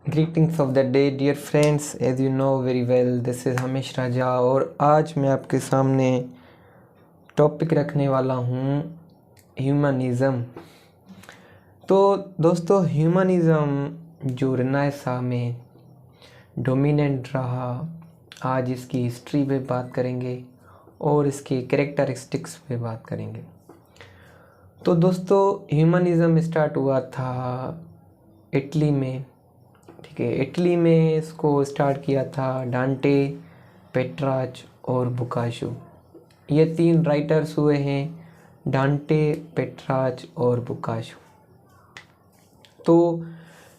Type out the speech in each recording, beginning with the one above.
Greetings of the day, dear friends. As you know very well, this is हमेश राजा और आज मैं आपके सामने टॉपिक रखने वाला हूँ ह्यूमनिज़म। तो दोस्तों, ह्यूमनिज़म जो रेनेसां में डोमिनेंट रहा, आज इसकी हिस्ट्री पे बात करेंगे और इसके कैरेक्टरिस्टिक्स पे बात करेंगे। तो दोस्तों, ह्यूमनिज़म स्टार्ट हुआ था इटली में। ठीक है, इटली में इसको स्टार्ट किया था डांटे, पेट्राच और बोकाशो। ये तीन राइटर्स हुए हैं, डांटे, पेट्राच और बोकाशो। तो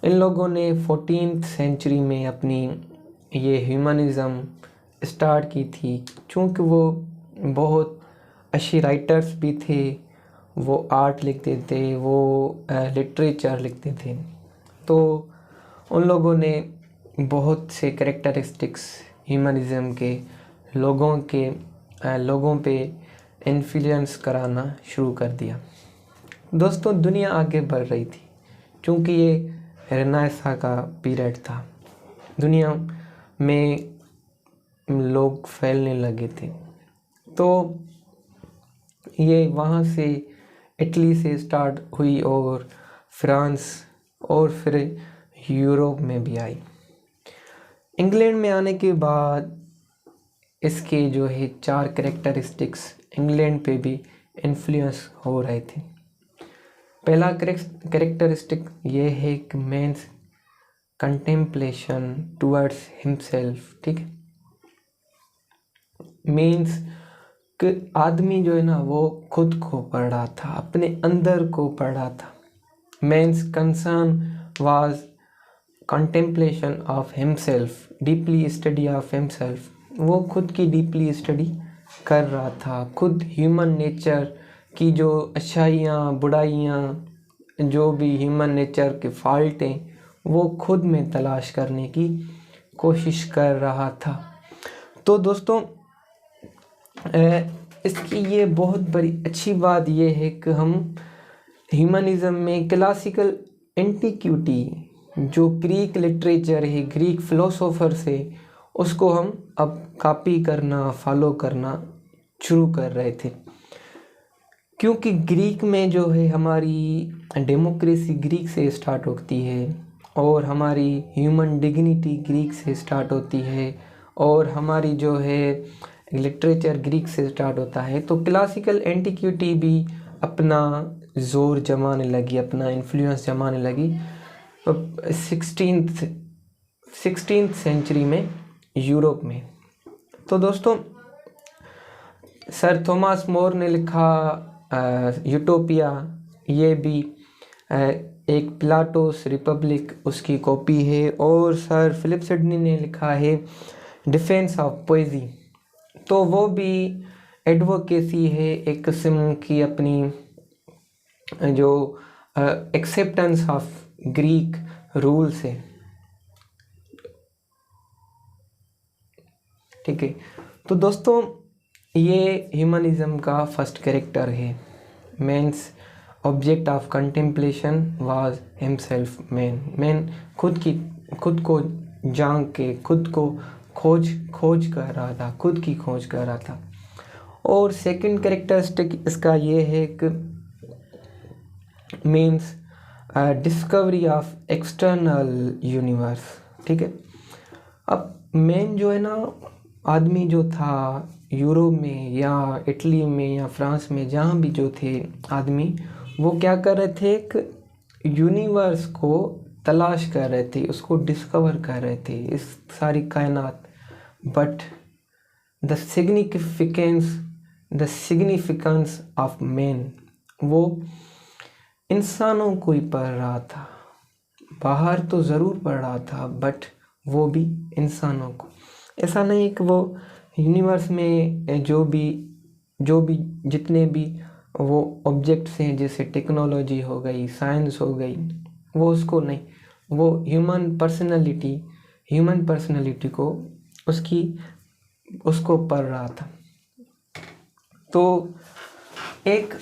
इन लोगों ने 14th सेंचुरी में अपनी ये ह्यूमनिज़म स्टार्ट की थी। चूँकि वो बहुत अच्छे राइटर्स भी थे, वो आर्ट लिखते थे, वो लिटरेचर लिखते थे। तो उन लोगों ने बहुत से कैरेक्टरिस्टिक्स ह्यूमनिज़म के लोगों पे इन्फ्लुएंस कराना शुरू कर दिया। दोस्तों, दुनिया आगे बढ़ रही थी क्योंकि ये रेनेसां का पीरियड था। दुनिया में लोग फैलने लगे थे। तो ये वहाँ से इटली से स्टार्ट हुई और फ्रांस और फिर यूरोप में भी आई। इंग्लैंड में आने के बाद इसके जो है 4 कैरेक्टरिस्टिक्स इंग्लैंड पे भी इन्फ्लुएंस हो रहे थे। पहला कैरेक्टरिस्टिक ये है कि मैंस कंटेम्पलेशन टुवर्ड्स हिमसेल्फ। ठीक है, मीन्स कि आदमी जो है ना, वो खुद को पढ़ रहा था, अपने अंदर को पढ़ रहा था। Man's concern was contemplation of himself, deeply study of himself. वो खुद की डीपली स्टडी कर रहा था, खुद ह्यूमन नेचर की जो अच्छाइयाँ बुराइयाँ, जो भी ह्यूमन नेचर के फॉल्ट हैं, वो खुद में तलाश करने की कोशिश कर रहा था। तो दोस्तों, इसकी ये बहुत बड़ी अच्छी बात ये है कि हम ह्यूमनिज़म में क्लासिकल एंटीक्विटी, जो ग्रीक लिटरेचर है, ग्रीक फिलोसोफर से, उसको हम अब कॉपी करना, फॉलो करना शुरू कर रहे थे। क्योंकि ग्रीक में जो है हमारी डेमोक्रेसी ग्रीक से स्टार्ट होती है और हमारी ह्यूमन डिग्निटी ग्रीक से स्टार्ट होती है और हमारी जो है लिटरेचर ग्रीक से स्टार्ट होता है। तो क्लासिकल एंटीक्विटी भी अपना ज़ोर जमाने लगी, अपना इन्फ्लुएंस जमाने लगी 16th सेंचुरी में यूरोप में। तो दोस्तों, सर थॉमस मोर ने लिखा यूटोपिया, ये भी एक प्लाटोस रिपब्लिक उसकी कॉपी है। और सर फिलिप सिडनी ने लिखा है डिफेंस ऑफ पोएजी। तो वो भी एडवोकेसी है, एक किस्म की अपनी जो एक्सेप्टेंस ऑफ ग्रीक रूल से। ठीक है, तो दोस्तों, ये ह्यूमनिज़म का फर्स्ट कैरेक्टर है। Man's object of contemplation was himself. Man खुद को जान के खुद को खोज कर रहा था, खुद की खोज कर रहा था। और सेकंड कैरेक्टरिस्टिक इसका ये है कि means discovery of external universe. ठीक है, अब मैन जो है ना, आदमी जो था यूरोप में या इटली में या फ्रांस में, जहाँ भी जो थे आदमी, वो क्या कर रहे थे, एक यूनिवर्स को तलाश कर रहे थे, उसको डिस्कवर कर रहे थे, इस सारी कायनात। But the significance of man, वो इंसानों को ही पढ़ रहा था। बाहर तो ज़रूर पढ़ रहा था, बट वो भी इंसानों को। ऐसा नहीं कि वो यूनिवर्स में जो भी जितने भी वो ऑब्जेक्ट्स हैं, जैसे टेक्नोलॉजी हो गई, साइंस हो गई, वो उसको नहीं, वो ह्यूमन पर्सनैलिटी को उसको पढ़ रहा था। तो एक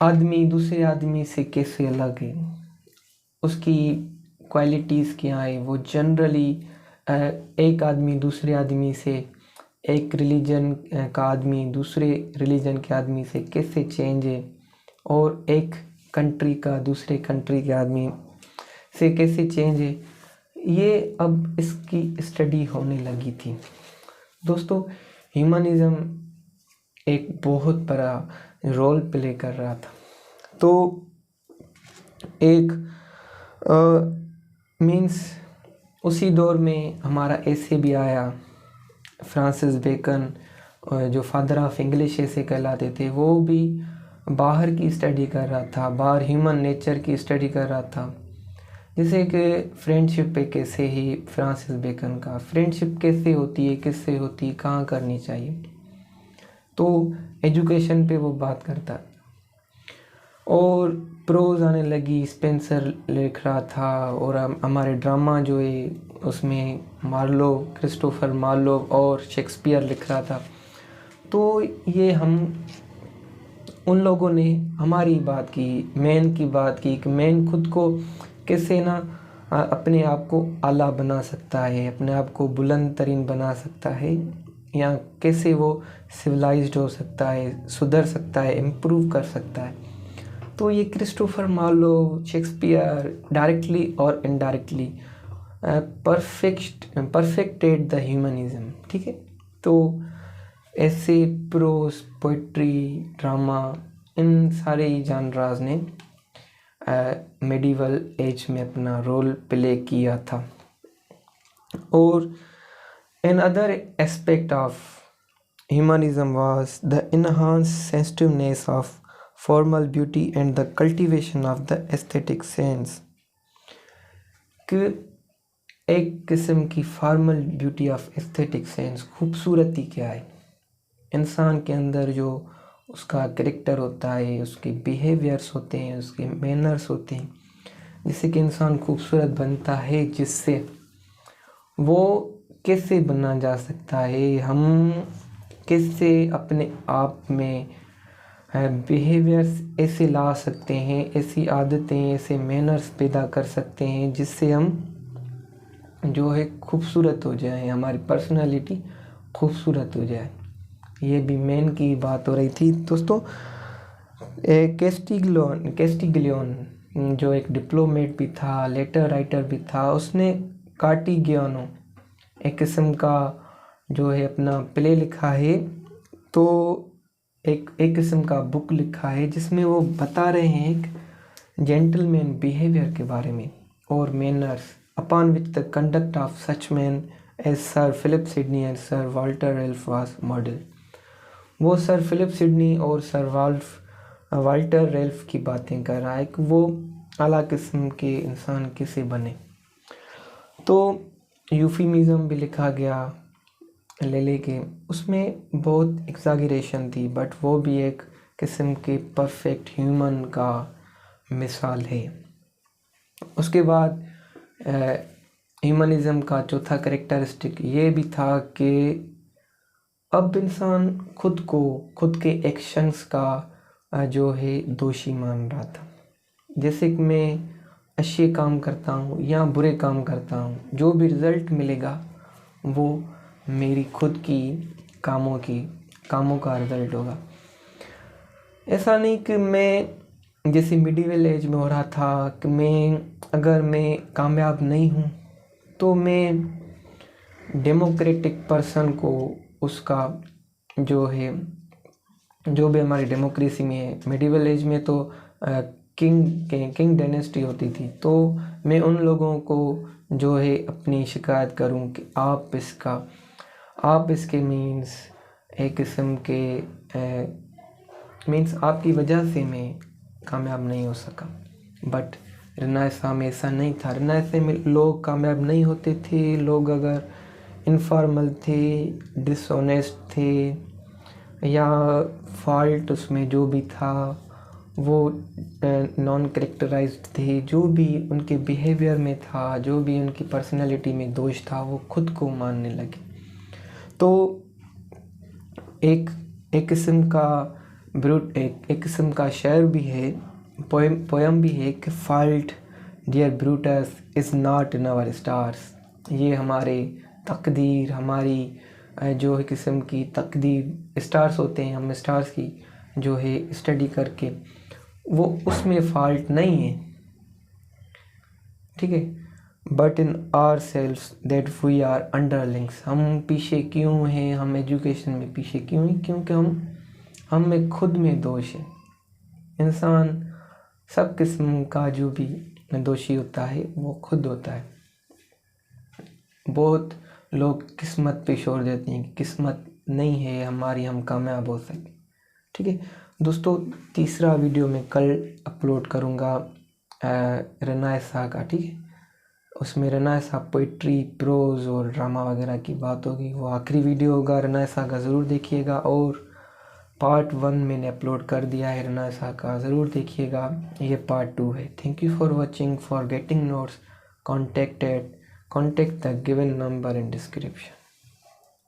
आदमी दूसरे आदमी से कैसे अलग है, उसकी क्वालिटीज़ क्या है, वो जनरली एक आदमी दूसरे आदमी से, एक रिलीजन का आदमी दूसरे रिलीजन के आदमी से कैसे चेंज है, और एक कंट्री का दूसरे कंट्री के आदमी से कैसे चेंज है, ये अब इसकी स्टडी होने लगी थी। दोस्तों, ह्यूमनिज़म एक बहुत बड़ा रोल प्ले कर रहा था। तो एक मीन्स उसी दौर में हमारा ऐसे भी आया, फ्रांसिस बेकन जो फादर ऑफ इंग्लिश ऐसे कहलाते थे, वो भी बाहर की स्टडी कर रहा था, बाहर ह्यूमन नेचर की स्टडी कर रहा था। जैसे कि फ्रेंडशिप पे कैसे ही फ्रांसिस बेकन का फ्रेंडशिप कैसे होती है, किससे होती है, कहाँ करनी चाहिए, तो एजुकेशन पे वो बात करता। और प्रोज आने लगी, स्पेंसर लिख रहा था, और हमारे ड्रामा जो है उसमें मार्लो, क्रिस्टोफर मार्लो और शेक्सपियर लिख रहा था। तो ये हम उन लोगों ने हमारी बात की, मैन की बात की कि मैन खुद को कैसे ना अपने आप को आला बना सकता है, अपने आप को बुलंद तरीन बना सकता है, या कैसे वो सिविलाइज्ड हो सकता है, सुधर सकता है, इम्प्रूव कर सकता है। तो ये क्रिस्टोफर मार्लो, शेक्सपियर डायरेक्टली और इनडायरेक्टली परफेक्टेड द ह्यूमनिज्म। ठीक है, तो ऐसे प्रोज, पोइट्री, ड्रामा, इन सारे जानराज ने मेडिवल एज में अपना रोल प्ले किया था। और another aspect of humanism was the enhanced sensitiveness of formal beauty and the cultivation of the aesthetic sense। कि एक किस्म की formal beauty of aesthetic sense, खूबसूरती क्या है, इंसान के अंदर जो उसका कैरेक्टर होता है, उसके बिहेवियर्स होते हैं, उसके मैनर्स होते हैं, जिससे कि इंसान खूबसूरत बनता है, जिससे वो कैसे बनना जा सकता है, हम कैसे अपने आप में बिहेवियर्स ऐसे ला सकते हैं, ऐसी आदतें, ऐसे मैनर्स पैदा कर सकते हैं जिससे हम जो है खूबसूरत हो जाए, हमारी पर्सनालिटी खूबसूरत हो जाए। ये भी मैन की बात हो रही थी। दोस्तों, कैस्टिग्लियोन जो एक डिप्लोमेट भी था, लेटर राइटर भी था, उसने कार्टिगियानो एक किस्म का जो है अपना प्ले लिखा है, तो एक किस्म का बुक लिखा है जिसमें वो बता रहे हैं एक जेंटलमैन बिहेवियर के बारे में और manners upon which the conduct of such man as sir Philip Sidney and sir Walter Raleigh was model. वो सर फिलिप सिडनी और सर वाल्टर रेल्फ की बातें कर रहा है कि वो आला किस्म के इंसान कैसे बने। तो यूफिमिज़म भी लिखा गया ले के, उसमें बहुत एग्जागरेशन थी, बट वो भी एक किस्म के परफेक्ट ह्यूमन का मिसाल है। उसके बाद ह्यूमनिज़म का चौथा करेक्टरिस्टिक ये भी था कि अब इंसान खुद के एक्शंस का जो है दोषी मान रहा था। जैसे कि मैं अच्छे काम करता हूँ या बुरे काम करता हूँ, जो भी रिज़ल्ट मिलेगा वो मेरी खुद की कामों का रिज़ल्ट होगा। ऐसा नहीं कि मैं जैसे मिडिवल एज में हो रहा था कि अगर मैं कामयाब नहीं हूँ तो मैं डेमोक्रेटिक पर्सन को उसका जो भी हमारी डेमोक्रेसी में है, मिडिवल एज में तो किंग डायनेस्टी होती थी, तो मैं उन लोगों को जो है अपनी शिकायत करूं कि आप इसके मीन्स एक किस्म के मीन्स आपकी वजह से मैं कामयाब नहीं हो सका। बट रेनेसां में ऐसा नहीं था। रेनेसां में लोग कामयाब नहीं होते थे, लोग अगर इनफॉर्मल थे, डिसऑनेस्ट थे, या फॉल्ट उसमें जो भी था वो नॉन कैरेक्टराइज्ड थे, जो भी उनके बिहेवियर में था, जो भी उनकी पर्सनालिटी में दोष था, वो खुद को मानने लगे। तो एक किस्म का शेर भी है, पोयम भी है कि fault dear Brutus is not in our stars. ये हमारे तकदीर, हमारी जो है किस्म की तकदीर, स्टार्स होते हैं, हम स्टार्स की जो है स्टडी करके वो उसमें फॉल्ट नहीं है, ठीक है। But in our selves that we are underlings. हम पीछे क्यों हैं, हम एजुकेशन में पीछे क्यों हैं? क्योंकि हम में खुद में दोष है। इंसान सब किस्म का जो भी दोषी होता है वो खुद होता है। बहुत लोग किस्मत पे छोड़ देते हैं कि किस्मत नहीं है हमारी, हम कामयाब हो सके, ठीक है दोस्तों। तीसरा वीडियो मैं कल अपलोड करूँगा रनाए शाह का, ठीक है। उसमें रनाए शाह पोइट्री, प्रोज और ड्रामा वगैरह की बात होगी। वो आखिरी वीडियो होगा रनाए शाह का, ज़रूर देखिएगा। और पार्ट 1 मैंने अपलोड कर दिया है रनाए शाह का, ज़रूर देखिएगा। ये पार्ट 2 है। Thank you for watching. For getting notes contact the given number in description.